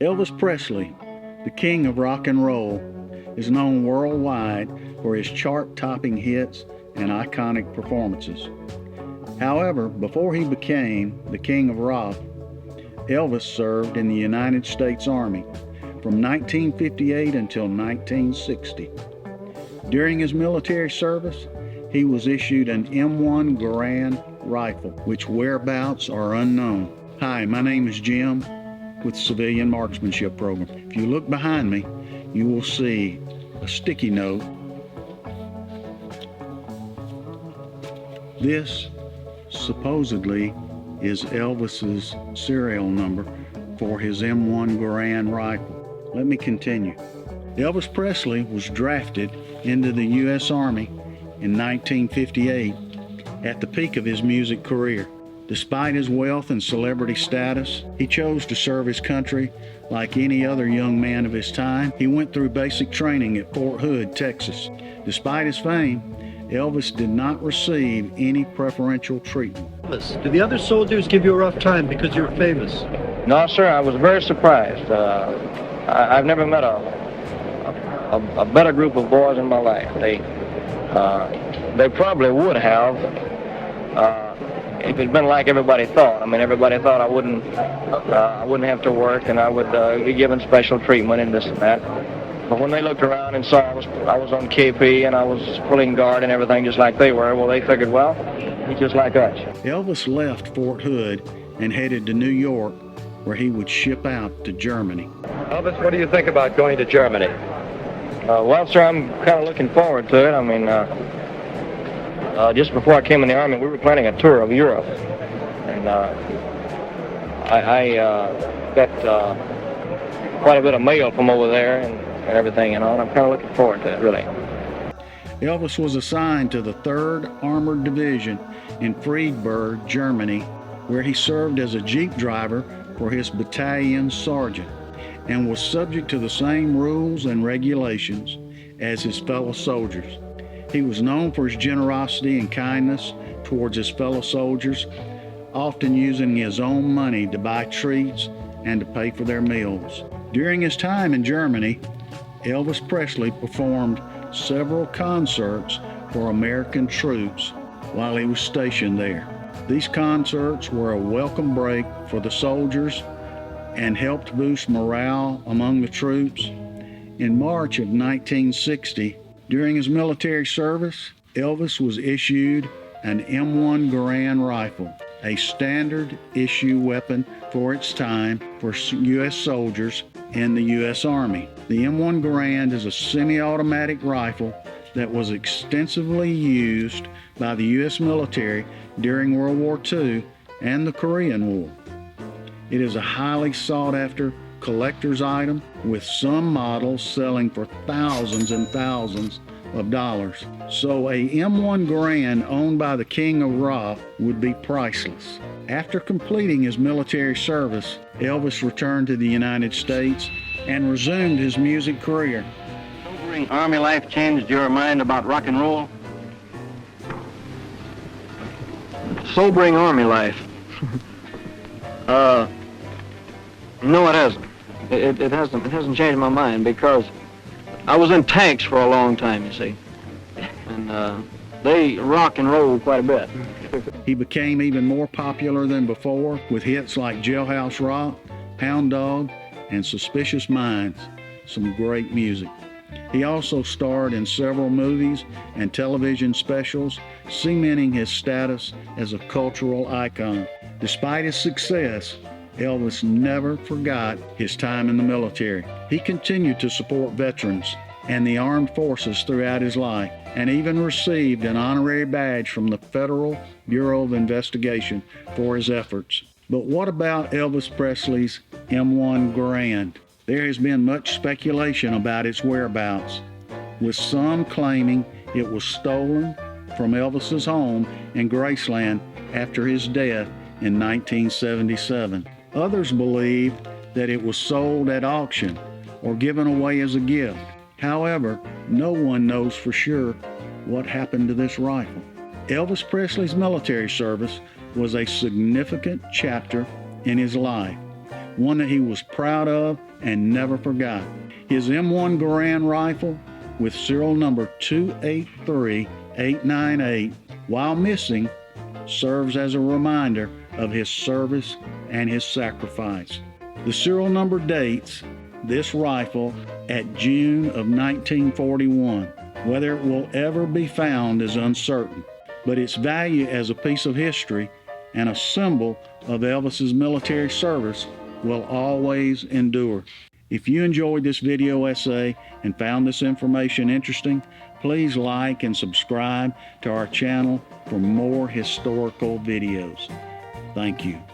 Elvis Presley, the king of rock and roll, is known worldwide for his chart-topping hits and iconic performances. However, before he became the king of rock, Elvis served in the United States Army from 1958 until 1960. During his military service, he was issued an M1 Garand rifle, which whereabouts are unknown. Hi, my name is Jim with Civilian Marksmanship Program. If you look behind me, you will see a sticky note. This supposedly is Elvis's serial number for his M1 Garand rifle. Let me continue. Elvis Presley was drafted into the U.S. Army in 1958 at the peak of his music career. Despite his wealth and celebrity status, he chose to serve his country like any other young man of his time. He went through basic training at Fort Hood, Texas. Despite his fame, Elvis did not receive any preferential treatment. Do the other soldiers give you a rough time because you're famous? No, sir, I was very surprised. I've never met a better group of boys in my life. They probably would have if it'd been like everybody thought. I mean, everybody thought I wouldn't have to work and I would be given special treatment and this and that. But when they looked around and saw I was on KP and I was pulling guard and everything just like they were, well, they figured, well, he's just like us. Elvis left Fort Hood and headed to New York, where he would ship out to Germany. Elvis, what do you think about going to Germany? Well, sir, I'm kind of looking forward to it. I mean, just before I came in the Army, we were planning a tour of Europe. And I got quite a bit of mail from over there and everything, and I'm kind of looking forward to it, really. Elvis was assigned to the 3rd Armored Division in Friedberg, Germany, where he served as a jeep driver for his battalion sergeant and was subject to the same rules and regulations as his fellow soldiers. He was known for his generosity and kindness towards his fellow soldiers, often using his own money to buy treats and to pay for their meals. During his time in Germany, Elvis Presley performed several concerts for American troops while he was stationed there. These concerts were a welcome break for the soldiers and helped boost morale among the troops. In March of 1960, during his military service, Elvis was issued an M1 Garand rifle, a standard issue weapon for its time for U.S. soldiers in the U.S. Army. The M1 Garand is a semi-automatic rifle that was extensively used by the U.S. military during World War II and the Korean War. It is a highly sought-after collector's item, with some models selling for thousands and thousands of dollars. So a M1 Garand owned by the King of Rock would be priceless. After completing his military service, Elvis returned to the United States and resumed his music career. Sobering Army life changed your mind about rock and roll? Sobering Army life. No, it hasn't. It hasn't changed my mind, because I was in tanks for a long time, you see. And they rock and roll quite a bit. He became even more popular than before with hits like Jailhouse Rock, Hound Dog, and Suspicious Minds. Some great music. He also starred in several movies and television specials, cementing his status as a cultural icon. Despite his success, Elvis never forgot his time in the military. He continued to support veterans and the armed forces throughout his life, and even received an honorary badge from the Federal Bureau of Investigation for his efforts. But what about Elvis Presley's M1 Garand? There has been much speculation about its whereabouts, with some claiming it was stolen from Elvis's home in Graceland after his death in 1977. Others believe that it was sold at auction or given away as a gift. However, no one knows for sure what happened to this rifle. Elvis Presley's military service was a significant chapter in his life, one that he was proud of and never forgot. His M1 Garand rifle with serial number 283898, while missing, serves as a reminder of his service and his sacrifice. The serial number dates this rifle at June of 1941. Whether it will ever be found is uncertain, but its value as a piece of history and a symbol of Elvis's military service will always endure. If you enjoyed this video essay and found this information interesting, please like and subscribe to our channel for more historical videos. Thank you.